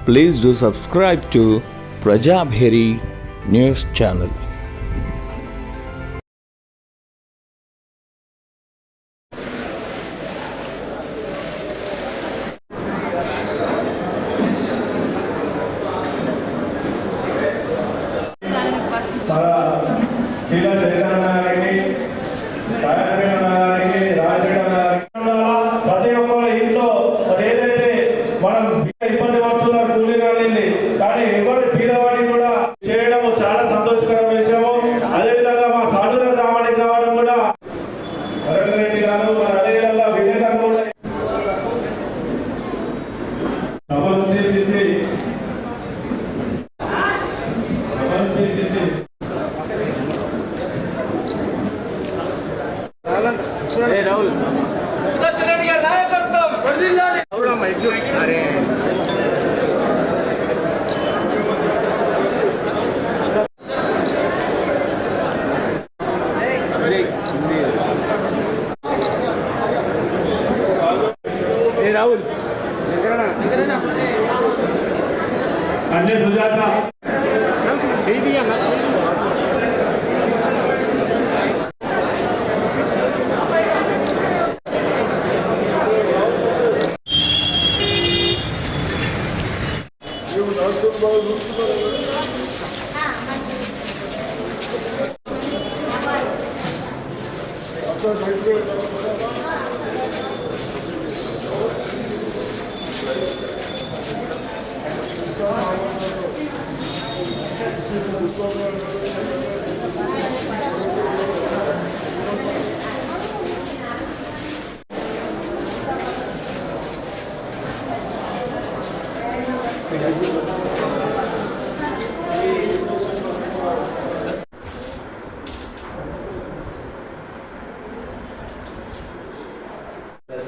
Please do subscribe to Prajabheri News Channel. Rahul अन्य सुजाता सही दिया ना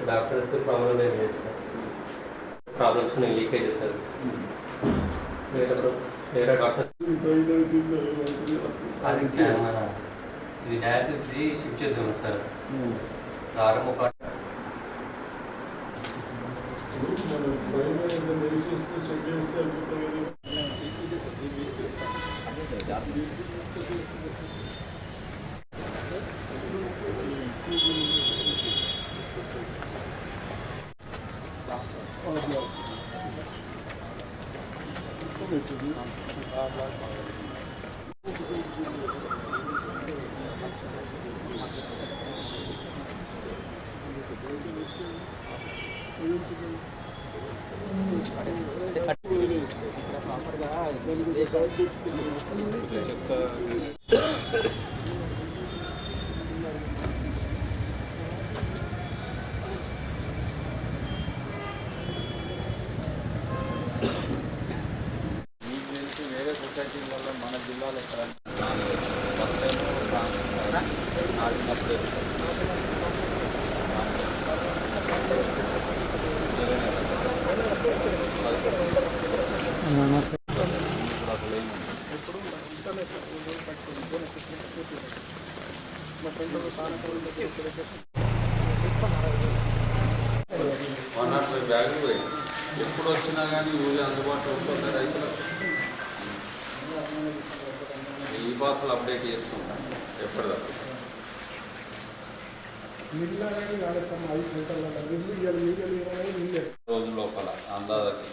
डॉक्टर्स को प्रॉब्लम है प्रॉब्लम्स नहीं लीकेज सर मेरा डॉक्टर అది మన ఇది డయాలసిస్ ది షిఫ్ట్ చేద్దాం సార్ సారము మన జిల్లాలో ఎక్కడ బ్యాగులు ఎప్పుడు వచ్చినా కానీ యూరియా అందుబాటులో ఉంటుంది రైతులకు ఈ బాక్సులు అప్డేట్ చేస్తుంటాం ఎప్పటిదాకా రోజు లోపల అందాజకి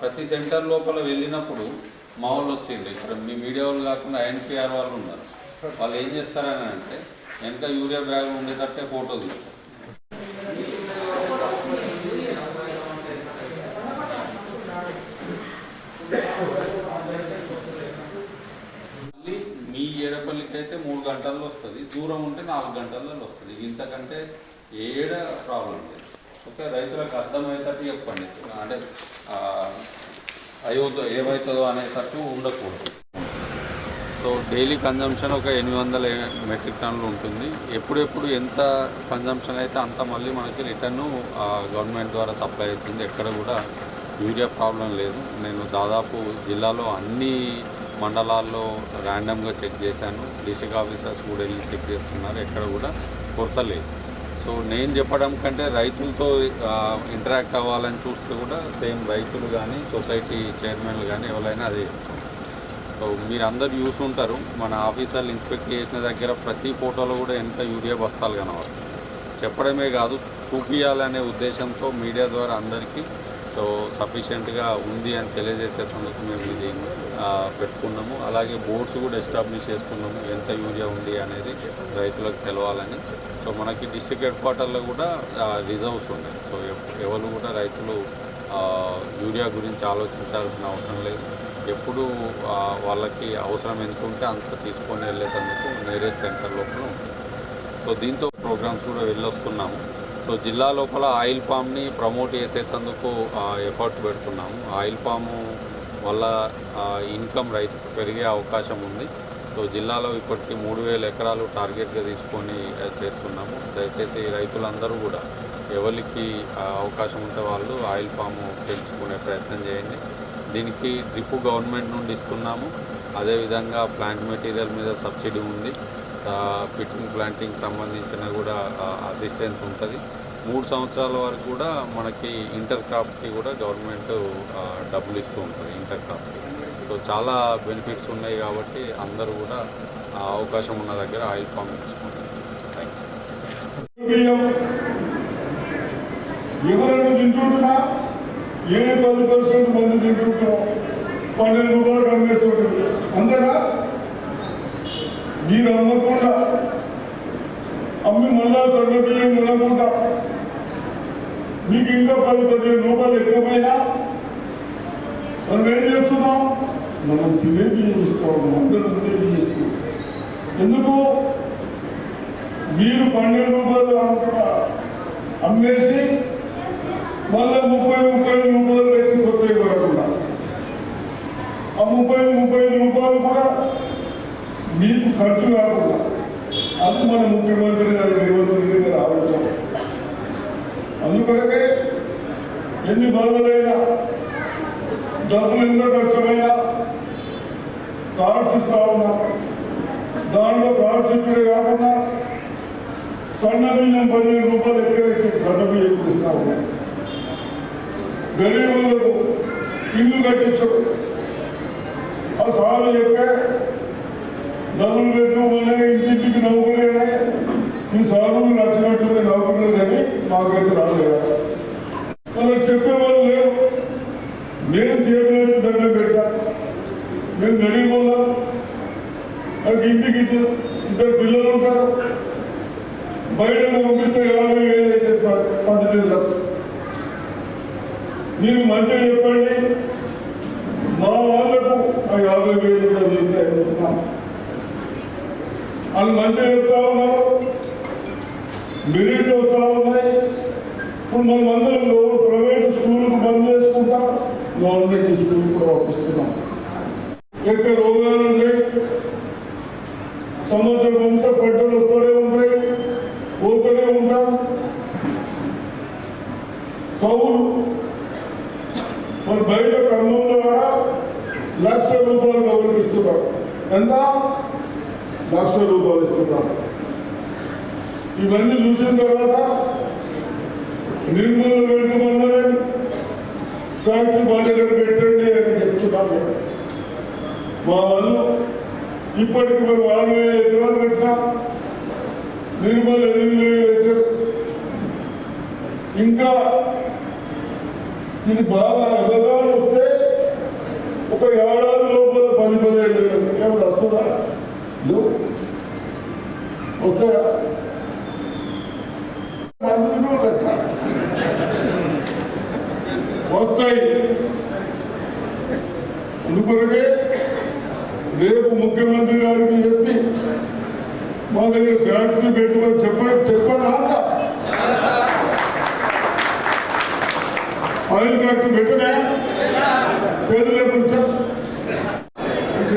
ప్రతి సెంటర్ లోపల వెళ్ళినప్పుడు మా వాళ్ళు వచ్చింది ఇక్కడ మీ మీడియా వాళ్ళు కాకుండా ఎన్పిఆర్ వాళ్ళు ఉన్నారు. వాళ్ళు ఏం చేస్తారని అంటే వెనక యూరియా బ్యాగ్ ఉండేటట్టే ఫోటో తీస్తారు. మళ్ళీ మీ ఏడపల్లికి అయితే 3 గంటల్లో వస్తుంది, దూరం ఉంటే 4 గంటల్లో వస్తుంది. ఇంతకంటే ఏడ ప్రాబ్లం లేదు. ఓకే, రైతులకు అర్థమయ్యేటట్టు చెప్పండి. అంటే అయ్యో ఏమవుతుందో అనేటట్టు ఉండకూడదు. సో డైలీ కన్జంప్షన్ ఒక 800 మెట్రిక్ టన్నులు ఉంటుంది. ఎప్పుడెప్పుడు ఎంత కన్జంప్షన్ అయితే అంత మళ్ళీ మనకి రిటర్ను గవర్నమెంట్ ద్వారా సప్లై అవుతుంది. ఎక్కడ కూడా యూరియా ప్రాబ్లం లేదు. నేను దాదాపు జిల్లాలో అన్ని మండలాల్లో ర్యాండమ్గా చెక్ చేశాను. డిస్ట్రిక్ట్ ఆఫీసర్స్ కూడా వెళ్ళి చెక్ చేస్తున్నారు. ఎక్కడ కూడా కొరత లేదు. సో నేను చెప్పడం కంటే రైతులతో ఇంటరాక్ట్ అవ్వాలని చూస్తే కూడా సేమ్ రైతులు కానీ సొసైటీ చైర్మన్లు కానీ ఎవరైనా అదే. సో మీరు అందరు చూసి ఉంటారు, మన ఆఫీసర్లు ఇన్స్పెక్ట్ చేసిన దగ్గర ప్రతి ఫోటోలో కూడా ఎంత యూరియా బస్తాలు కనవాలి. చెప్పడమే కాదు, చూపించాలనే ఉద్దేశంతో మీడియా ద్వారా అందరికీ సో సఫిషియెంట్గా ఉంది అని తెలియజేసేందుకు మేము ఇది పెట్టుకున్నాము. అలాగే బోర్డ్స్ కూడా ఎస్టాబ్లిష్ చేసుకున్నాము, ఎంత యూరియా ఉంది అనేది రైతులకు తెలవాలని. సో మనకి డిస్ట్రిక్ట్ హెడ్ క్వార్టర్లో కూడా రిజర్వ్స్ ఉన్నాయి. సో ఎవరు కూడా రైతులు యూరియా గురించి ఆలోచించాల్సిన అవసరం లేదు. ఎప్పుడు వాళ్ళకి అవసరం ఎంత ఉంటే అంత తీసుకొని వెళ్ళేటందుకు నియరెస్ట్ సెంటర్ లోపల ఉంటుంది. సో దీంతో ప్రోగ్రామ్స్ కూడా వెళ్ళొస్తున్నాము. సో జిల్లా లోపల ఆయిల్ పామ్ని ప్రమోట్ చేసేటందుకు ఎఫర్ట్ పెడుతున్నాము. ఆయిల్ పాము వల్ల ఇన్కమ్ రైతుకు పెరిగే అవకాశం ఉంది. సో జిల్లాలో ఇప్పటికీ 3000 ఎకరాలు టార్గెట్గా తీసుకొని చేస్తున్నాము. దయచేసి రైతులందరూ కూడా ఎవరికి అవకాశం ఉంటే వాళ్ళు ఆయిల్ పాము పెంచుకునే ప్రయత్నం చేయండి. దీనికి డ్రిప్ గవర్నమెంట్ నుండి ఇస్తున్నాము. అదేవిధంగా ప్లాంట్ మెటీరియల్ మీద సబ్సిడీ ఉంది. పిట్టింగ్ ప్లాంటింగ్ సంబంధించిన కూడా అసిస్టెన్స్ ఉంటుంది. 3 సంవత్సరాల వరకు కూడా మనకి ఇంటర్ క్రాప్కి కూడా గవర్నమెంట్ డబ్బులు ఇస్తూ ఉంటుంది ఇంటర్ క్రాప్కి. సో చాలా బెనిఫిట్స్ ఉన్నాయి కాబట్టి అందరూ కూడా అవకాశం ఉన్న దగ్గర ఆయిల్ ఫామ్ తీసుకుంటారు. ఎవరైనా తింటుంటున్నా ఏ 10% మంది తింటుంటున్నాం, 12 రూపాయలు కనిపిస్తుంటుంది. అంతేగా మీరు అమ్మకుండా అమ్మి మళ్ళా సన్న బియ్యం కొనకుండా మీకు ఇంకా 10-15 రూపాయలు ఎక్కువైనా మనం ఏం చేస్తున్నాం? మనం తినే బియ్యం ఇస్తాం, అందరూ ఉండే బియ్యం ఇస్తాం. ఎందుకు? మీరు 12 రూపాయలు అమ్మేసి మళ్ళీ 30-35 రూపాయలు పెట్టి కొత్తవి కొనకుండా ఆ 30-35 రూపాయలు కూడా మీకు ఖర్చు కాకుండా, అది మన ముఖ్యమంత్రి గారు రేవంత్ రెడ్డి గారు ఆలోచన. అందుకొరకే ఎన్ని బాధలైనా, డబ్బులు ఎంత కష్టమైనా కార్డ్స్ ఇస్తా ఉన్నా. దాంట్లో కార్డ్స్ ఇచ్చడే కాకుండా సన్న బియ్యం 15 రూపాయలు ఎక్కడ సన్న బియ్యం ఇస్తా ఉన్నా. గరీబులకు ఇల్లు కట్టించు ఆ సార్లు చెప్పే డబ్బులు పెట్టుకునే ఇంటింటికి నవ్వుకునే ఈ సార్లు నచ్చినట్టు నవ్వుకునేది కానీ మాకైతే రాలేదు. మనం చెప్పేవాళ్ళు లేరు. మేము చేతులైతే దండం పెట్టా. మేము గరీబుల్లో నాకు ఇంటికి ఇద్దరు పిల్లలు ఉంటారు. బయట పంపిస్తే 50,000 అయితే 10 నెలలకు. మీరు మంచిగా చెప్పండి, మా వాళ్ళకు ఆ 50,000 కూడా వీలుతున్నాం. వాళ్ళు మంచిగా చెప్తా ఉన్నారు, మెరిట్ అవుతా ఉన్నాయి. ఇప్పుడు మనం అందరం ప్రైవేట్ స్కూల్కు బంద్ చేసుకుంటాం, గవర్నమెంట్ స్కూల్ కూడా పంపిస్తున్నాం. ఎక్కడ రోగాలు ఉన్నాయి, సంవత్సరం అంతా పంటలు వస్తూనే ఉంటాయి, పోతూనే ఉంటాం. కౌలు మరి బయట ఖమ్మంలో కూడా ₹1,00,000 కౌలుకి ఇస్తున్నారు. ఎంత? ₹1,00,000 ఇస్తున్నారు. ఇవన్నీ చూసిన తర్వాత నిర్మూలన పెడతామన్నది ఫ్యాక్టరీ మా దగ్గర పెట్టండి అని చెప్తున్నాను. మా వాళ్ళు ఇప్పటికి మరి 6,000 ఎకరాలు పెట్టినా, నిర్మల్ 8,000 ఎకరాలు. ఇంకా ఇది బాగా అవగాహన వస్తే ఒక ఏడాది లోపల 10-15 ఏమిటి వస్తుందా? వస్తాయా? వస్తాయి. అందుకొరకే రేపు ముఖ్యమంత్రి గారికి చెప్పి మా దగ్గర ఫ్యాక్టరీ పెట్టుకొని చెప్పాను. అంత ఆయిల్ ఫ్యాక్టరీ పెట్టినా చేతులే కూర్చో.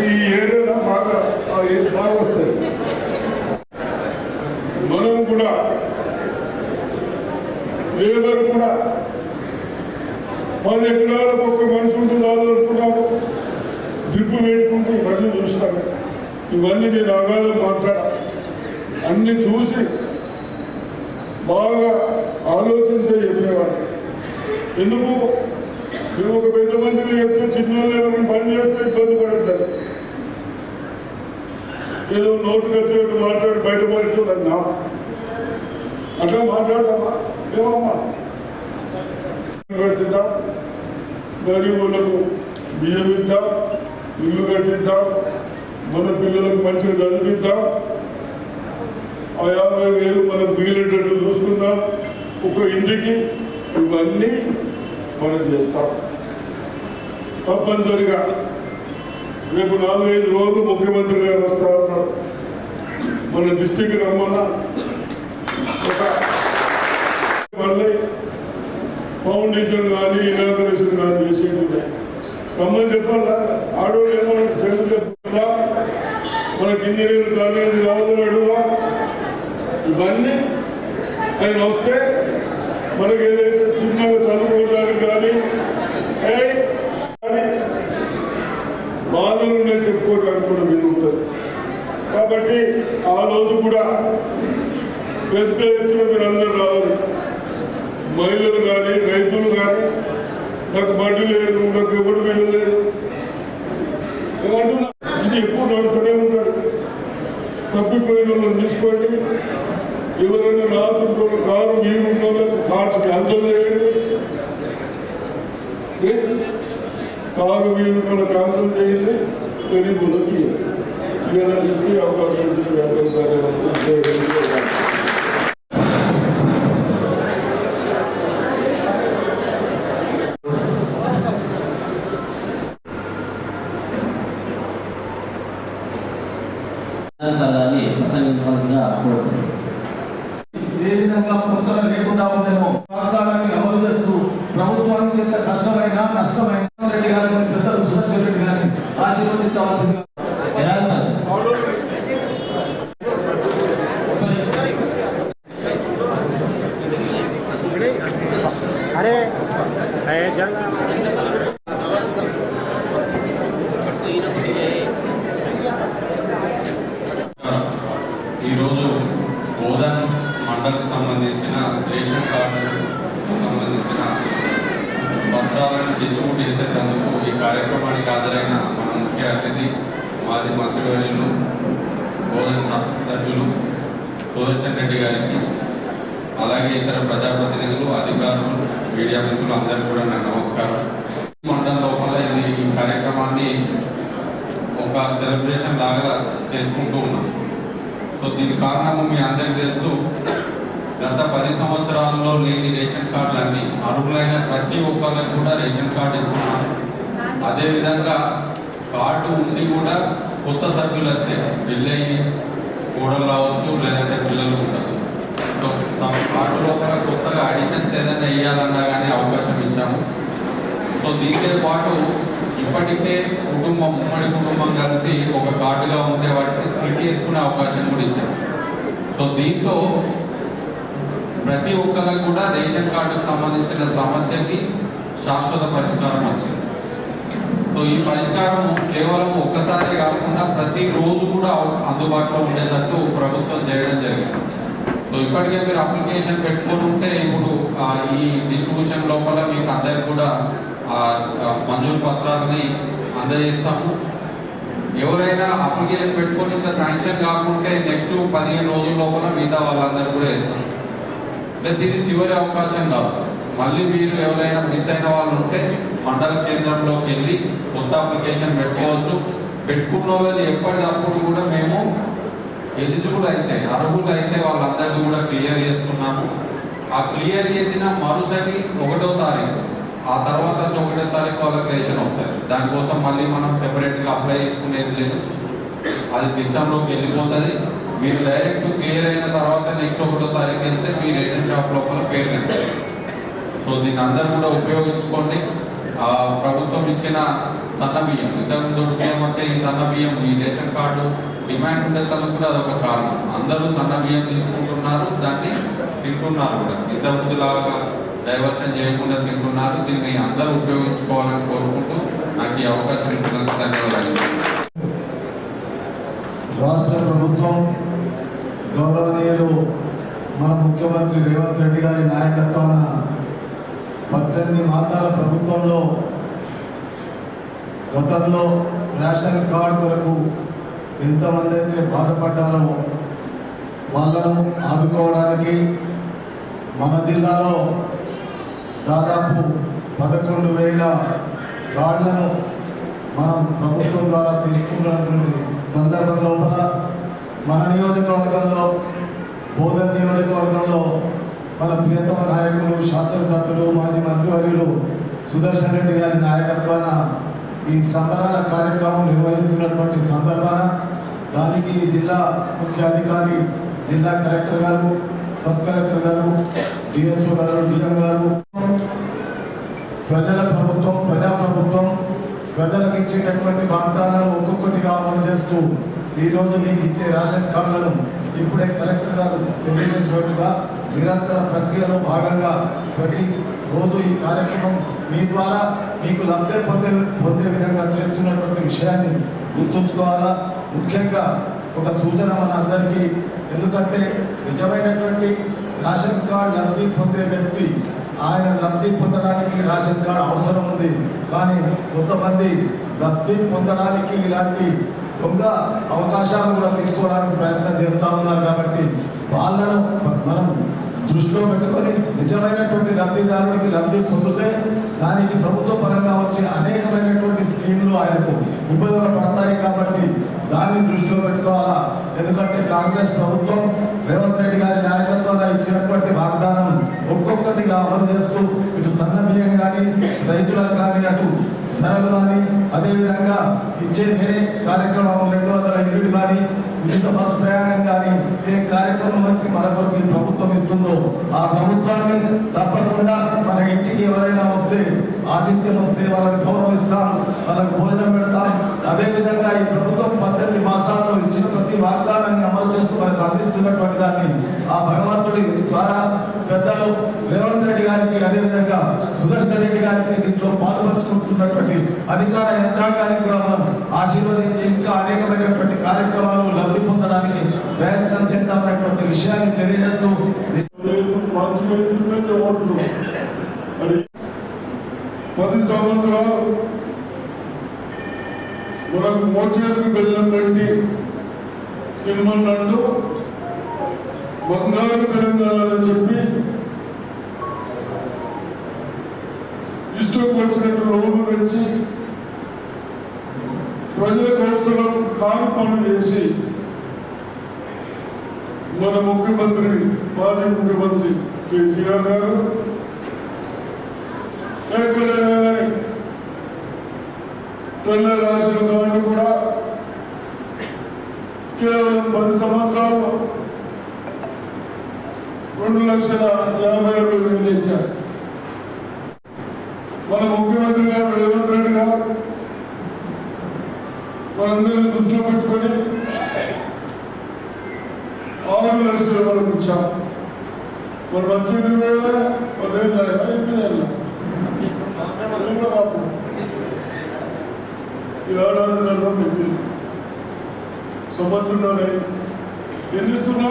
ఈ ఏరియాలో బాగా వస్తాయి. మనం కూడా లేబర్ కూడా 10 ఎకరాలకు ఒక్క మనిషి ఉంటుంది ఆలోచుకున్నాము. డ్రిప్ పెట్టుకుంటే ఇవన్నీ చూస్తాను. ఇవన్నీ నేను అగాధం మాట్లాడా. అన్ని చూసి బాగా ఆలోచించే చెప్పేవారు. ఎందుకు మేము ఒక పెద్ద మందిని చెప్తే చిన్నోళ్ళు ఎవరైనా పని చేస్తే ఇబ్బంది పడతారు. ఏదో నోటుకు వచ్చినట్టు మాట్లాడి బయటపడుతుందన్నా అట్లా మాట్లాడదామా? ఏమమ్మా కట్టిద్దాం, గరీబులకు బియ్యం ఇద్దాం, ఇల్లు కట్టిద్దాం, మన పిల్లలకు మంచిగా చదివిద్దాం, ఆ 50,000 మనకు మిగిలేటట్టు చూసుకుందాం ఒక ఇంటికి. ఇవన్నీ మనం చేస్తాం. తప్పనిసరిగా రేపు 4-5 రోజులు ముఖ్యమంత్రి గారు వస్తూ ఉన్నారు. మన డిస్టిక్ రమ్మన్నా ఒక మళ్ళీ ఫౌండేషన్ కానీ ఇనాగరేషన్ కానీ చేసేది ఉన్నాయి. రమ్మని చెప్పాలా? ఆడవాళ్ళు ఏమన్నా చేతులు చెప్తుందా? మనకి ఇంజనీరింగ్ కాలేజ్ కావాలని అడుగుదా? ఇవన్నీ ఆయన వస్తే మనకి ఏదైతే చిన్నగా చదువుకోవడానికి కానీ బాధలు నేను చెప్పుకోవడానికి కూడా వీలుంటుంది. కాబట్టి ఆ రోజు కూడా పెద్ద ఎత్తున మీరు అందరూ రావాలి. మహిళలు కానీ రైతులు కానీ నాకు బడ్డీ లేదు, నాకు ఎవరు వీలు లేదు ఏమంటున్నా, ఇది ఎప్పుడు నడుస్తూనే ఉంటుంది. తప్పిపోయిన వాళ్ళని తీసుకోండి. ఎవరైనా రాత్రి కారు వీరున్న వాళ్ళకి కార్డ్స్ క్యాన్సల్ చేయండి. కారు వీరున్న క్యాన్సల్ చేయండి. గరీబులకి ఇలా చెప్తే అవకాశం ఇచ్చిన ప్రసంగించవలసిందిగా కోరుతున్నాను. ఏ విధంగా పొంతన లేకుండా ఉండేమో వాగ్దానాన్ని అమలు చేస్తూ ప్రభుత్వానికి ఎంత కష్టమైనా నష్టమైన రెడ్డి గారిని పెద్దలు సుదర్శన్ రెడ్డి గారిని ఆశీర్వదించవలసిందిగా. అరే ఈరోజు బోధన్ మండలికి సంబంధించిన రేషన్ కార్డుకు సంబంధించిన పత్రాలను డిస్ట్రిబ్యూట్ చేసేందుకు ఈ కార్యక్రమానికి హాజరైన మన ముఖ్య అతిథి మాజీ మంత్రివర్యులు బోధన్ శాసనసభ్యులు సుదర్శన్ రెడ్డి గారికి, అలాగే ఇతర ప్రజాప్రతినిధులు, అధికారులు, మీడియా మిత్రులు అందరికీ కూడా నా నమస్కారం. మండలం లోపల ఈ కార్యక్రమాన్ని ఒక సెలబ్రేషన్ లాగా చేసుకుంటూ ఉన్నాం. సో దీని కారణము మీ అందరికీ తెలుసు. గత 10 సంవత్సరాల్లో లేని రేషన్ కార్డులన్నీ అర్హులైన ప్రతి ఒక్కరికి కూడా రేషన్ కార్డు ఇస్తున్నాం. అదేవిధంగా కార్డు ఉండి కూడా కొత్త సభ్యులు వస్తే వెళ్ళే కోడలు రావచ్చు, లేదంటే పిల్లలు ఉండవచ్చు. సో కార్డు లోపల కొత్తగా అడిషన్స్ ఏదైనా వేయాలన్నా కానీ అవకాశం ఇచ్చాము. సో దీంతో పాటు ఇప్పటికే ఉమ్మడి కుటుంబం కలిసి ఒక కార్డుగా ఉండే వాటికి స్ప్లిట్ చేసుకునే అవకాశం కూడా ఇచ్చాము. సో దీంతో ప్రతి ఒక్కరికి కూడా రేషన్ కార్డుకు సంబంధించిన సమస్యకి శాశ్వత పరిష్కారం వచ్చింది. సో ఈ పరిష్కారం కేవలం ఒక్కసారే కాకుండా ప్రతిరోజు కూడా అందుబాటులో ఉండేటట్టు ప్రభుత్వం చేయడం జరిగింది. సో ఇప్పటికే మీరు అప్లికేషన్ పెట్టుకొని ఉంటే ఇప్పుడు ఈ డిస్ట్రిబ్యూషన్ లోపల మీకు అందరికి కూడా మంజూరు పత్రాలని అందజేస్తాము. ఎవరైనా అప్లికేషన్ పెట్టుకొని ఇంకా శాంక్షన్ కాకుంటే నెక్స్ట్ 15 రోజుల లోపల మిగతా వాళ్ళందరూ కూడా వేస్తాం. ప్లస్ ఇది చివరి అవకాశం కాదు. మళ్ళీ మీరు ఎవరైనా మిస్ అయిన వాళ్ళు ఉంటే మండల కేంద్రంలోకి వెళ్ళి కొత్త అప్లికేషన్ పెట్టుకోవచ్చు. పెట్టుకున్న వాళ్ళది ఎప్పటికప్పుడు కూడా మేము ఎలిజిబుల్ అయితే, అర్హులు అయితే వాళ్ళందరికీ కూడా క్లియర్ చేస్తున్నాము. ఆ క్లియర్ చేసిన మరుసటి 1వ తారీఖు, ఆ తర్వాత 1వ తారీఖు వాళ్ళకి రేషన్ వస్తుంది. దానికోసం మళ్ళీ మనం సెపరేట్గా అప్లై చేసుకునేది లేదు. అది సిస్టంలోకి వెళ్ళిపోతుంది. మీరు డైరెక్ట్ క్లియర్ అయిన తర్వాత నెక్స్ట్ 1వ తారీఖు వెళ్తే మీ రేషన్ షాప్ లోపల పేరు వెళ్తాయి. సో దీన్ని అందరూ కూడా ఉపయోగించుకోండి. ప్రభుత్వం ఇచ్చిన సన్న బియ్యం, ఇంతకుముందు బియ్యం వచ్చే ఈ సన్న బియ్యం, ఈ రేషన్ కార్డు డిమాండ్ ఉండేందుకు కూడా అదొక కారణం. అందరూ సన్న బియ్యం తీసుకుంటున్నారు, దాన్ని తింటున్నారు కూడా. ఇంతకుముందులాగా డైవర్షన్ చేయకుండా తింటున్నారు. దీన్ని అందరూ ఉపయోగించుకోవాలని కోరుకుంటూ నాకు ఈ అవకాశం ఇచ్చినందుకు ధన్యవాదాలు. రాష్ట్ర ప్రభుత్వం గౌరవనీయులు మన ముఖ్యమంత్రి రేవంత్ రెడ్డి గారి నాయకత్వాన 18 మాసాల ప్రభుత్వంలో గతంలో రేషన్ కార్డు కొరకు ఎంతమంది అయితే బాధపడ్డారో వాళ్ళను ఆదుకోవడానికి మన జిల్లాలో దాదాపు 11,000 కార్డులను మనం ప్రభుత్వం ద్వారా తీసుకున్నటువంటి సందర్భం లోపల మన నియోజకవర్గంలో బోధన్ నియోజకవర్గంలో మన ప్రియతమ నాయకులు శాసనసభ్యులు మాజీ మంత్రివర్యులు సుదర్శన్ రెడ్డి గారి నాయకత్వాన ఈ సంబరాల కార్యక్రమం నిర్వహిస్తున్నటువంటి సందర్భాన దానికి జిల్లా ముఖ్య అధికారి జిల్లా కలెక్టర్ గారు, సబ్ కలెక్టర్ గారు, డిఎస్ఓ గారు, డిఎం గారు, ప్రజల ప్రభుత్వం, ప్రజాప్రభుత్వం ప్రజలకు ఇచ్చేటటువంటి వాగ్దానాలు ఒక్కొక్కటిగా అమలు చేస్తూ ఈరోజు మీకు ఇచ్చే రేషన్ కార్డులను ఇప్పుడే కలెక్టర్ గారు తెలియజేసినట్టుగా నిరంతర ప్రక్రియలో భాగంగా ప్రతి రోజు ఈ కార్యక్రమం మీ ద్వారా మీకు లబ్ధి పొందే విధంగా చేస్తున్నటువంటి విషయాన్ని గుర్తుంచుకోవాలా. ముఖ్యంగా ఒక సూచన మన అందరికీ, ఎందుకంటే నిజమైనటువంటి రేషన్ కార్డు లబ్ధి పొందే వ్యక్తి ఆయన లబ్ధి పొందడానికి రేషన్ కార్డు అవసరం ఉంది. కానీ కొంతమంది లబ్ధి పొందడానికి ఇలాంటి దొంగ అవకాశాలు కూడా తీసుకోవడానికి ప్రయత్నం చేస్తూ ఉన్నారు. కాబట్టి వాళ్ళను మనం దృష్టిలో పెట్టుకొని నిజమైనటువంటి లబ్ధిదారుడికి లబ్ధి పొందితే దానికి ప్రభుత్వ పరంగా వచ్చే అనేకమైనటువంటి స్కీమ్లు ఆయనకు ఉపయోగపడతాయి. కాబట్టి దాన్ని దృష్టిలో పెట్టుకోవాలా. ఎందుకంటే కాంగ్రెస్ ప్రభుత్వం రేవంత్ రెడ్డి గారి నాయకత్వంలో ఇచ్చినటువంటి వాగ్దానం ఒక్కొక్కటిగా అమలు చేస్తూ ఇటు సన్న బియ్యం కానీ, రైతులకు కానీ, అటు ధరలు కానీ, అదేవిధంగా ఇచ్చే వేరే కార్యక్రమం 200 యూనిట్ కానీ, ఉచిత బస్సు ప్రయాణం కానీ, ఏ కార్యక్రమం అయితే మరొకరికి ప్రభుత్వం ఇస్తుందో ఆ ప్రభుత్వాన్ని తప్పకుండా మన ఇంటికి ఎవరైనా వస్తే, ఆతిథ్యం వస్తే వాళ్ళని గౌరవిస్తాం, వాళ్ళకి భోజనం పెడతాం. అదేవిధంగా ఈ ప్రభుత్వం 18 మాసాల్లో ఇచ్చిన ప్రతి వాగ్దానాన్ని అమలు చేస్తూ మనకు అందిస్తున్నటువంటి దాన్ని ఆ భగవంతుడి ద్వారా పెద్దలు రేవంత్ రెడ్డి గారికి, అదేవిధంగా సుదర్శన్ రెడ్డి గారికి దీంట్లో పాల్పంచుకుంటున్నటువంటి అధికార యంత్రాంగానికి కూడా మనం ఆశీర్వదించి ఇంకా అనేకమైనటువంటి కార్యక్రమాలు లబ్ధి పొందడానికి ప్రయత్నం చేద్దామనేటువంటి విషయాన్ని తెలియజేస్తూ 10 సంవత్సరాలు మనకు మోచేతుకు బెల్లం పెట్టి తినమన్నట్టు బంగారు తెలంగాణ అని చెప్పి ఇష్టం వచ్చినట్టు లోన్లు తెచ్చి ప్రజలకు అవసరం కాని పనులు చేసి మన ముఖ్యమంత్రి, మాజీ ముఖ్యమంత్రి కేసీఆర్ గారు ఎక్కడైనా కానీ తెల్ల రేషన్ కార్డు కూడా కేవలం 10 సంవత్సరాలు 2,50,000 ఇచ్చారు. మన ముఖ్యమంత్రి గారు రేవంత్ రెడ్డి గారు మనందరినీ దృష్టిలో పెట్టుకొని 6 లక్షల వరకు ఇచ్చాం. మనం వచ్చే 10,000 బాబు ఏడాది నెలలు పెట్టి సంవత్సరం ఎన్ని ఇస్తున్నా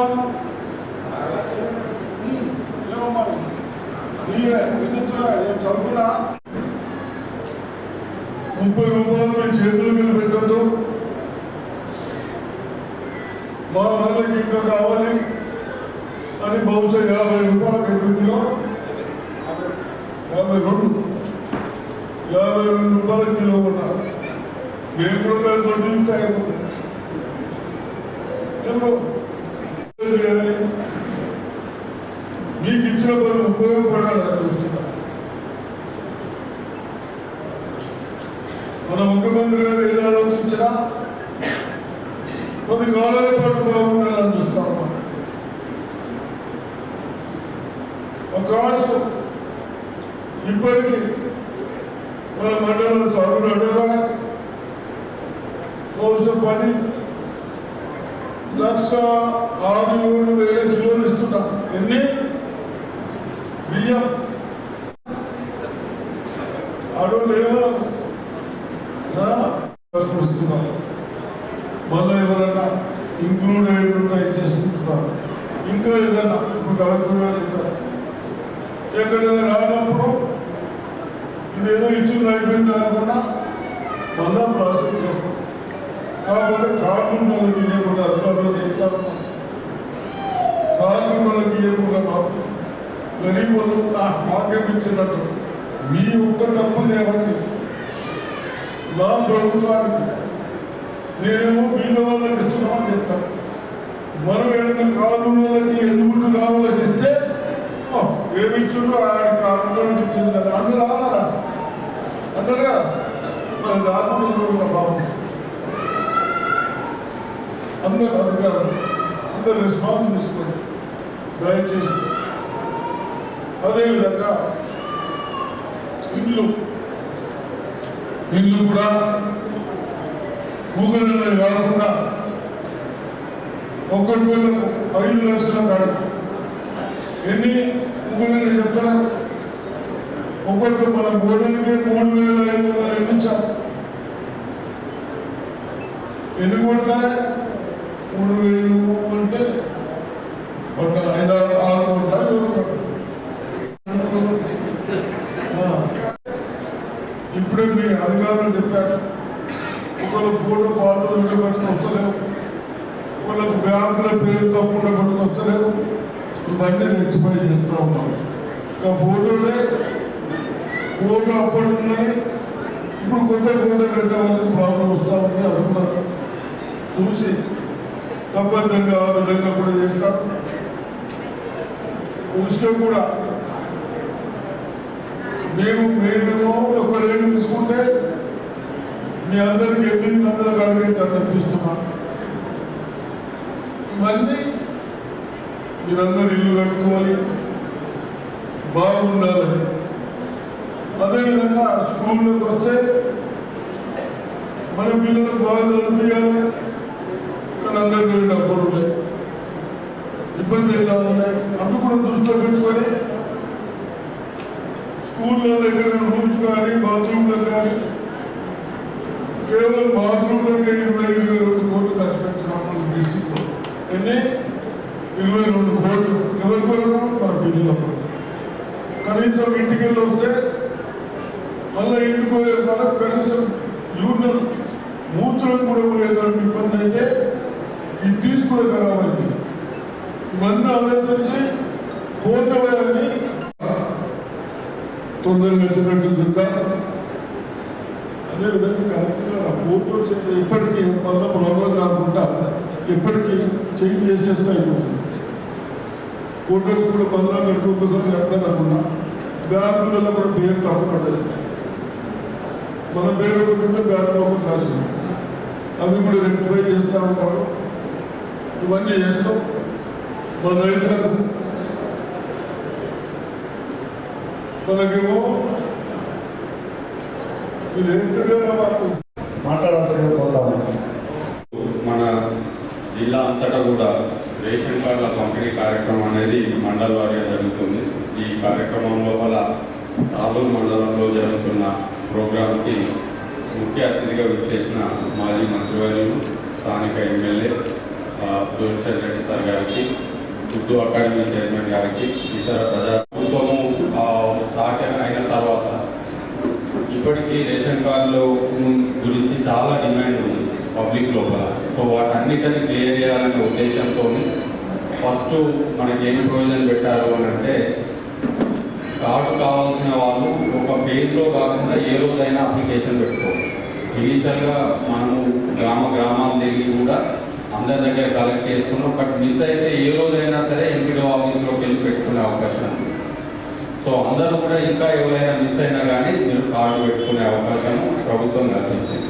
ఏమమ్మా ఎన్ని ఇస్తున్నా ఏం చదువుకున్నా 30 రూపాయలు మీ చేతుల మీద పెట్టద్దు. మా వాళ్ళకి ఇంకా కావాలి అని బహుశా 50 రూపాయల పెట్టులో 52 రూపాయల కిలో ఉన్నారు. మేము కూడా వడ్డీ అయిపోతుంది. మీకు ఇచ్చిన పనులు ఉపయోగపడాలని చూస్తున్నా. మన ముఖ్యమంత్రి గారు ఏదో ఆలోచించినా కొద్ది కాలాల పాటు బాగుండాలని చూస్తాం. ఒక ఇప్పటికీ మన మండల సాగులు అడ్డగా బహుశా 10,06,07,000 కిలోలు ఇస్తున్నాం. ఎన్ని బియ్యం ఆడోళ్ళు ఇస్తున్నాం. మళ్ళీ ఎవరన్నా ఇంక్లూడ్ అయ్యి చేసుకుంటున్నారు. ఇంకా ఏదన్నా ఇప్పుడు కలెక్టర్ గారు చెప్పారు ఎక్కడైనా రానప్పుడు ఇదేదో ఇచ్చింది అయిపోయింది అనకుండా మళ్ళా ప్రాసెస్ చేస్తాం. కాకపోతే కార్మికులకు ఇవ్వకుండా అధికారులకు చెప్తారు, కార్మికులకు ఇవ్వకుండా బాబు గరీబులు భాగ్యం ఇచ్చినట్టు మీ ఒక్క తప్పు చేయబట్టి నా ప్రభుత్వానికి నేనేమో బీద వాళ్ళకి ఇస్తున్నామని చెప్తాను. మనం ఏదైనా కాలువలకి ఎదుగుడు రావులకి ఇస్తే ఏమి ఇచ్చిందో ఆయన కార్మికులకు ఇచ్చింది కదా అందరూ రావాలా అంటారు కదా. మరి రాకుండా బాబు అందరు అధికారులు అందరు రెస్పాన్స్ తీసుకోండి దయచేసి. అదేవిధంగా ఇల్లు కూడా ముగ్గురు కాకుండా ఒక్కొక్కరు 5 లక్షల కాదు ఎన్ని ముగ్గురు చెప్తున్నారు. ఒక్కొక్కరు మన బోర్డులకే 3,500 ఇప్పించాం. ఎన్ని కోట్ల 3,000 అంటే 5-6 కోట్ల. ఇప్పుడే మీ అధికారులు చెప్పారు ఒకళ్ళు ఫోటో పాత పట్టుకు వస్తలేవు, వాళ్ళకు బ్యాంకుల పేరు తప్పకుండా పట్టుకు వస్తలేవు. ఇవన్నీ రెక్టిఫై చేస్తూ ఉన్నాం. ఇంకా ఫోటోలే ఫోటో అప్పటి ఉన్నది ఇప్పుడు కొత్త ఫోటో పెట్టే వాళ్ళకి ప్రాబ్లం వస్తూ ఉంది. అది కూడా చూసి తప్పనిసరిగా ఆ విధంగా కూడా చేస్తాం. ఉసుక కూడా మేమేమో ఒక రేటు తీసుకుంటే మీ అందరికి 800 కలిగేటట్టు అనిపిస్తున్నాం. ఇవన్నీ మీరందరూ ఇల్లు కట్టుకోవాలి, బాగుండాలని. అదేవిధంగా స్కూల్లోకి వస్తే మన పిల్లలకు బాగా చదివియాలి, కానీ అందరికీ డబ్బులు ఉన్నాయి, ఇబ్బంది అవుతా ఉన్నాయి. అవి కూడా దృష్టిలో పెట్టుకొని స్కూల్లో దగ్గర రూమ్స్ కానీ బాత్రూమ్లకు కానీ కేవలం బాత్రూమ్లకే 22 కోట్లు ఖర్చు పెట్టినప్పుడు డిస్టిక్లో ఎన్ని 22 కోట్లు ఎవరి కొరకు మన పిల్లలకు. కనీసం ఇంటికి వెళ్ళి వస్తే మళ్ళీ ఇంటికి పోయే కాలం కనీసం యూరినల్ మూత్రం కూడా పోయేదానికి ఇబ్బంది అయితే కిడ్నీస్ కూడా ఖరాబ్ అయింది. ఇవన్నీ ఆలోచించి పోతేవాళ్ళని తొందరగా వచ్చినట్టు చూద్దాం. అదేవిధంగా కరెక్ట్గా ఫోటోస్ ఎప్పటికీ మళ్ళీ ప్రాబ్లం కాకుండా ఎప్పటికీ చేంజ్ చేసేస్తే అయిపోతుంది. ఫోటోస్ కూడా మళ్ళా కట్టు ఒకసారి చెప్పదనుకున్నా బ్యాంకులలో కూడా పేరు తప్పపడ్డది. మన పేరు ఒకటి ఉంటే బ్యాంకులో ఒకటి రాసింది. అవి కూడా రెక్టిఫై చేస్తూ ఉంటారు. ఇవన్నీ చేస్తాం. మన రైతులకు మనకేమో మీరు ఎంతగా మాకు మాట్లాడాల్సిందే పోతాము. మన జిల్లా అంతటా కూడా రేషన్ కార్డుల పంపిణీ కార్యక్రమం అనేది మండల వారీగా జరుగుతుంది. ఈ కార్యక్రమం లోపల రాబోలు మండలంలో జరుగుతున్న ప్రోగ్రాంకి ముఖ్య అతిథిగా విచ్చేసిన మాజీ మంత్రివర్యులు స్థానిక ఎమ్మెల్యే సురేశ్వర్ రెడ్డి సార్ గారికి, ఉర్దూ అకాడమీ చైర్మన్ గారికి, ఇతర ప్రభుత్వము స్టార్ట్ అయిన తర్వాత ఇప్పటికీ రేషన్ కార్డుల గురించి చాలా డిమాండ్ ఉంది పబ్లిక్ లోపల. సో వాటన్నిటిని క్లియర్ చేయాలనే ఉద్దేశంతో ఫస్ట్ మనకి ఏమి ప్రయోజనం పెట్టారు అని అంటే, కార్డు కావాల్సిన వాళ్ళు ఒక పేజ్లో కాకుండా ఏ రోజైనా అప్లికేషన్ పెట్టుకోవాలి. ఇనీషియల్గా మనము గ్రామాలు తిరిగి కూడా అందరి దగ్గర కలెక్ట్ చేసుకున్నాం. బట్ మిస్ అయితే ఏ రోజైనా సరే ఎంపీడో ఆఫీస్లోకి వెళ్ళి పెట్టుకునే అవకాశం ఉంది. సో అందరూ కూడా ఇంకా ఎవరైనా మిస్ అయినా కానీ మీరు కార్డు పెట్టుకునే అవకాశం ప్రభుత్వం కల్పించింది.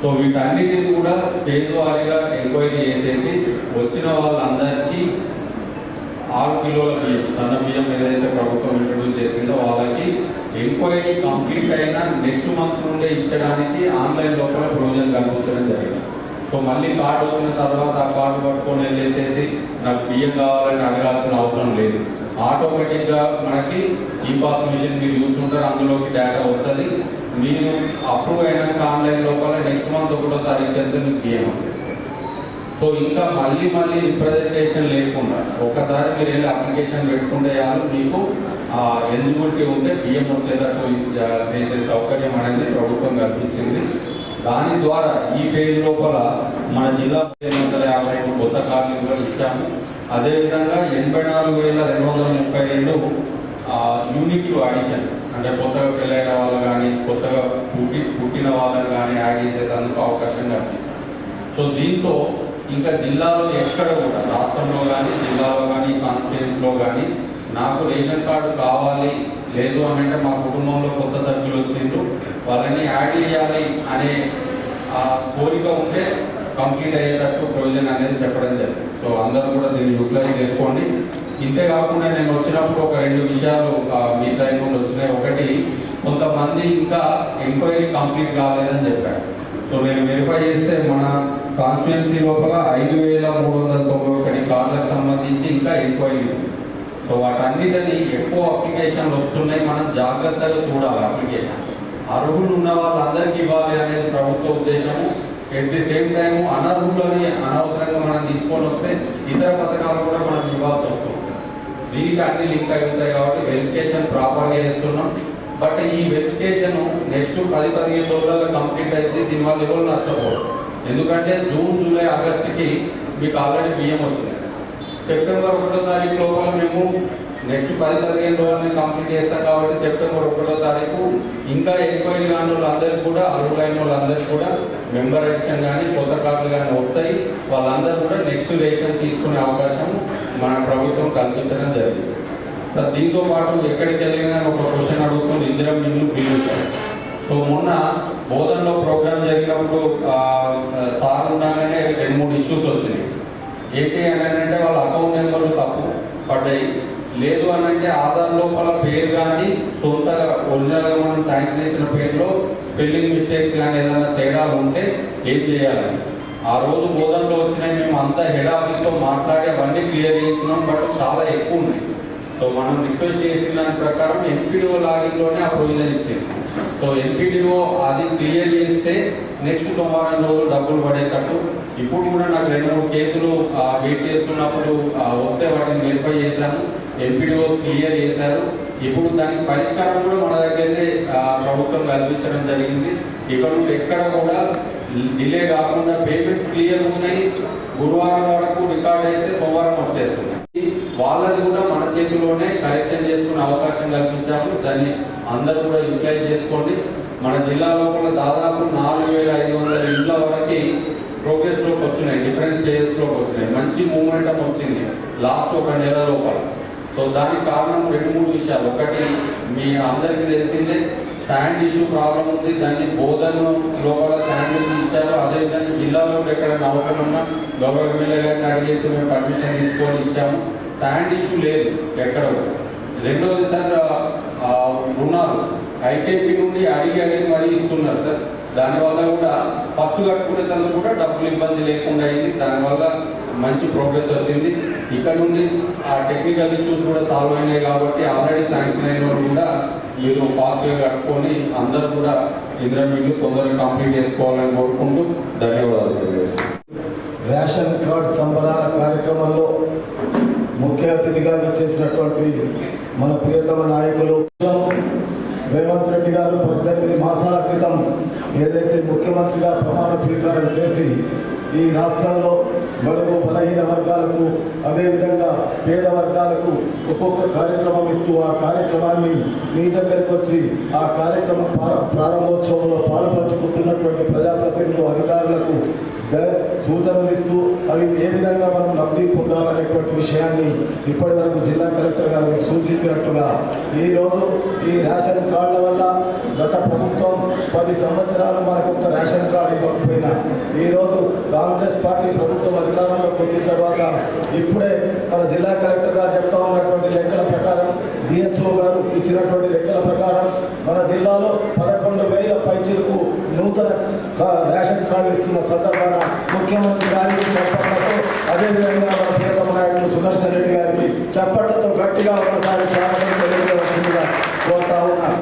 సో వీటన్నిటిని కూడా పేజ్ వారీగా ఎంక్వైరీ చేసేసి వచ్చిన వాళ్ళందరికీ 6 కిలోల బియ్యం, సన్న బియ్యం ఏదైతే ప్రభుత్వం ఇంట్రడ్యూస్ చేసిందో వాళ్ళకి ఎంక్వైరీ కంప్లీట్ అయినా నెక్స్ట్ మంత్ నుండే ఇచ్చడానికి ఆన్లైన్ లోపల ప్రొవిజన్ కల్పించడం జరిగింది. సో మళ్ళీ కార్డు వచ్చిన తర్వాత ఆ కార్డు పట్టుకొని వెళ్ళేసేసి నాకు బియ్యం కావాలని అడగాల్సిన అవసరం లేదు. ఆటోమేటిక్గా మనకి ఈ-పాస్ మిషన్ మీరు చూస్తుంటారు, అందులోకి డేటా వస్తుంది. మీరు అప్రూవ్ అయినాక ఆన్లైన్ లోపల నెక్స్ట్ మంత్ 1వ తారీఖు వెళ్తే మీకు బియ్యం వచ్చేస్తుంది. సో ఇంకా మళ్ళీ రిప్రజెంటేషన్ లేకుండా ఒకసారి మీరు వెళ్ళి అప్లికేషన్ పెట్టుకుంటే చాలు మీకు ఎలిజిబిలిటీ ఉంటే బియ్యం వచ్చేటట్టు చేసే సౌకర్యం అనేది ప్రభుత్వం కల్పించింది. దాని ద్వారా ఈ పేజ్ లోపల మన జిల్లా 552 కొత్త కార్డులు కూడా ఇచ్చాము. అదేవిధంగా 84,232 యూనిట్లు అడిషన్, అంటే కొత్తగా పెళ్ళైన వాళ్ళు కానీ కొత్తగా పుట్టిన వాళ్ళని కానీ యాడ్ చేసేందుకు అవకాశం కల్పించాం. సో దీంతో ఇంకా జిల్లాలో ఎక్కడ కూడా రాష్ట్రంలో కానీ జిల్లాలో కానీ కాన్స్టిట్యున్సీలో కానీ నాకు రేషన్ కార్డు కావాలి లేదు అని అంటే మా కుటుంబంలో కొత్త సభ్యులు వచ్చిండ్రు వాళ్ళని యాడ్ చేయాలి అనే కోరిక ఉంటే కంప్లీట్ అయ్యేటట్టు ప్రొవిజన్ అనేది చెప్పడం జరిగింది. సో అందరూ కూడా దీన్ని యూటిలైజ్ చేసుకోండి. ఇంతే కాకుండా నేను వచ్చినప్పుడు ఒక 2 విషయాలు మీ సైడ్ నుండి వచ్చినాయి. ఒకటి, కొంతమంది ఇంకా ఎంక్వైరీ కంప్లీట్ కాలేదని చెప్పారు. సో నేను వెరిఫై చేస్తే మన కాన్స్టిట్యున్సీ లోపల 5,391 కార్డులకు సంబంధించి ఇంకా ఎంక్వైరీ ఉంది. సో వాటన్నిటిని ఎక్కువ అప్లికేషన్లు వస్తున్నాయి, మనం జాగ్రత్తగా చూడాలి. అప్లికేషన్ అర్హులు ఉన్న వాళ్ళందరికీ ఇవ్వాలి అనేది ప్రభుత్వ ఉద్దేశము. ఎట్ ది సేమ్ టైం అనర్హులని అనవసరంగా మనం తీసుకొని వస్తే ఇతర పథకాలు కూడా మనం ఇవ్వాల్సి వస్తుంది. దీనికి అన్ని లింక్ అయి ఉంటాయి కాబట్టి వెరిఫికేషన్ ప్రాపర్గా చేస్తున్నాం. బట్ ఈ వెరిఫికేషన్ నెక్స్ట్ 10-15 రోజులలో కంప్లీట్ అయితే దీనివల్ల ఎవరు నష్టపోరు. ఎందుకంటే జూన్, జూలై, ఆగస్టుకి మీకు ఆల్రెడీ బియ్యం వచ్చింది. సెప్టెంబర్ 1వ తారీఖు లోపల మేము నెక్స్ట్ 10-15 రోజులని కంప్లీట్ చేస్తాం కాబట్టి సెప్టెంబర్ 1వ తారీఖు ఇంకా ఎంక్వైరీ కాని వాళ్ళందరికీ కూడా అర్హులైన వాళ్ళందరికీ కూడా మెంబర్ ఎడిషన్ కానీ కొత్త కార్డులు కానీ వస్తాయి. వాళ్ళందరూ కూడా నెక్స్ట్ రేషన్ తీసుకునే అవకాశం మన ప్రభుత్వం కల్పించడం జరిగింది. సార్ దీంతో పాటు ఎక్కడికి వెళ్ళినా ఒక క్వశ్చన్ అడుగుతుంది, ఇందిరా మిల్లు బిల్లు. సో మొన్న బోధనలో ప్రోగ్రామ్ జరిగినప్పుడు సార్ ఉండగానే 2-3 ఇష్యూస్ వచ్చినాయి. ఏంటి అని అంటే వాళ్ళ అకౌంట్ నెంబర్లు తప్పు పడ్డాయి, లేదు అని అంటే ఆధార్ లోపల పేరు కానీ సొంతగా ఒరిజినల్గా మనం శాంక్షన్ ఇచ్చిన పేరులో స్పెల్లింగ్ మిస్టేక్స్ కానీ ఏదైనా తేడాలు ఉంటే ఏం చేయాలని ఆ రోజు బోధనలో వచ్చినాయి. మేము అంతా హెడ్ ఆఫీస్తో మాట్లాడి అవన్నీ క్లియర్ చేయించినాం. బట్ చాలా ఎక్కువ ఉన్నాయి. సో మనం రిక్వెస్ట్ చేసిన దాని ప్రకారం ఎంపీడీఓ లాగిన్లోనే ఆ ప్రొవిజన్ ఇచ్చింది. సో ఎంపీడీఓ అది క్లియర్ చేస్తే నెక్స్ట్ సోమవారం రోజు డబ్బులు పడేటట్టు. ఇప్పుడు కూడా నాకు 2-3 కేసులు వెయిట్ చేస్తున్నప్పుడు వస్తే వాటిని వెరిఫై చేశాను, ఎంపీడీఓ క్లియర్ చేశారు. ఇప్పుడు దానికి పరిష్కారం కూడా మన దగ్గరనే ప్రభుత్వం కల్పించడం జరిగింది. ఇక్కడ నుండి ఎక్కడ కూడా డిలే కాకుండా పేమెంట్స్ క్లియర్ ఉన్నాయి. గురువారం వరకు రికార్డ్ అయితే సోమవారం వచ్చేస్తుంది. వాళ్ళది కూడా మన చేతిలోనే కరెక్షన్ చేసుకునే అవకాశం కల్పించాము. దాన్ని అందరూ కూడా యూటిలైజ్ చేసుకోండి. మన జిల్లా లోపల దాదాపు 4,500 ఇండ్ల వరకు ప్రోగ్రెస్లోకి వచ్చినాయి, డిఫరెంట్ స్టేజెస్లోకి వచ్చినాయి. మంచి మూమెంటం వచ్చింది లాస్ట్ 1 నెల లోపల. సో దానికి కారణం 2-3 విషయాలు. ఒకటి, మీ అందరికీ తెలిసిందే శాండ్ ఇష్యూ ప్రాబ్లం ఉంది. దాన్ని బోధన లోపల శాండ్ ఇచ్చారు. అదేవిధంగా జిల్లాలో ఎక్కడైనా అవసరం ఉన్నా గౌరవ ఎమ్మెల్యే గారిని అడిగేసి మేము పర్మిషన్ తీసుకొని ఇచ్చాము. శాండ్ ఇష్యూ లేదు ఎక్కడ. రెండోది సార్, రుణాలు ఐకేపీ నుండి అడిగి మరీ ఇస్తున్నారు సార్. దానివల్ల కూడా ఫస్ట్ కట్టుకునేందుకు కూడా డబ్బులు ఇబ్బంది లేకుండా అయింది. దానివల్ల మంచి ప్రోగ్రెస్ వచ్చింది. ఇక్కడ నుండి ఆ టెక్నికల్ ఇష్యూస్ కూడా సాల్వ్ అయినాయి కాబట్టి ఆల్రెడీ శాంక్షన్ అయిన వాళ్ళు కూడా మీరు ఫాస్ట్గా కట్టుకొని అందరూ కూడా ఇందిరా మిల్లు తొందరగా కంప్లీట్ చేసుకోవాలని కోరుకుంటూ ధన్యవాదాలు తెలియజేస్తాను. రేషన్ కార్డ్ సంబరాల కార్యక్రమంలో ముఖ్య అతిథిగా వచ్చేసినటువంటి మన ప్రియతమ నాయకులు రేవంత్ రెడ్డి గారు 18 మాసాల క్రితం ఏదైతే ముఖ్యమంత్రిగా ప్రమాణ స్వీకారం చేసి ఈ రాష్ట్రంలో బడుగు బలహీన వర్గాలకు అదేవిధంగా పేద వర్గాలకు ఒక్కొక్క కార్యక్రమం ఇస్తూ ఆ కార్యక్రమాన్ని మీ దగ్గరికి వచ్చి ఆ కార్యక్రమ ప్రారంభోత్సవంలో పాల్పంచుకుంటున్నటువంటి ప్రజాప్రతినిధులు అధికారులకు సూచనలు ఇస్తూ అవి ఏ విధంగా మనం లబ్ధి పొందాలనేటువంటి విషయాన్ని ఇప్పటి వరకు జిల్లా కలెక్టర్ గారు సూచించినట్టుగా ఈరోజు ఈ రేషన్ కార్డుల వల్ల గత ప్రభుత్వం 10 సంవత్సరాలు మనకు ఒక రేషన్ కార్డు ఇవ్వకపోయినా ఈరోజు కాంగ్రెస్ పార్టీ ప్రభుత్వం అధికారంలోకి వచ్చిన తర్వాత ఇప్పుడే మన జిల్లా కలెక్టర్ గారు చెప్తా ఉన్నటువంటి లెక్కల ప్రకారం డిఎస్ఓ గారు ఇచ్చినటువంటి లెక్కల ప్రకారం మన జిల్లాలో 11,000 పైచిలకు నూతన రేషన్ కార్డు ఇస్తున్న సందర్భాన ముఖ్యమంత్రి గారికి చప్పట్లతో అదేవిధంగా మన ప్రియతమ నాయకుడు సుదర్శన్ రెడ్డి గారికి చప్పట్లతో గట్టిగా ఒకసారి స్వాగతం తెలియజేయవలసిందిగా కోరుతా ఉన్నారు.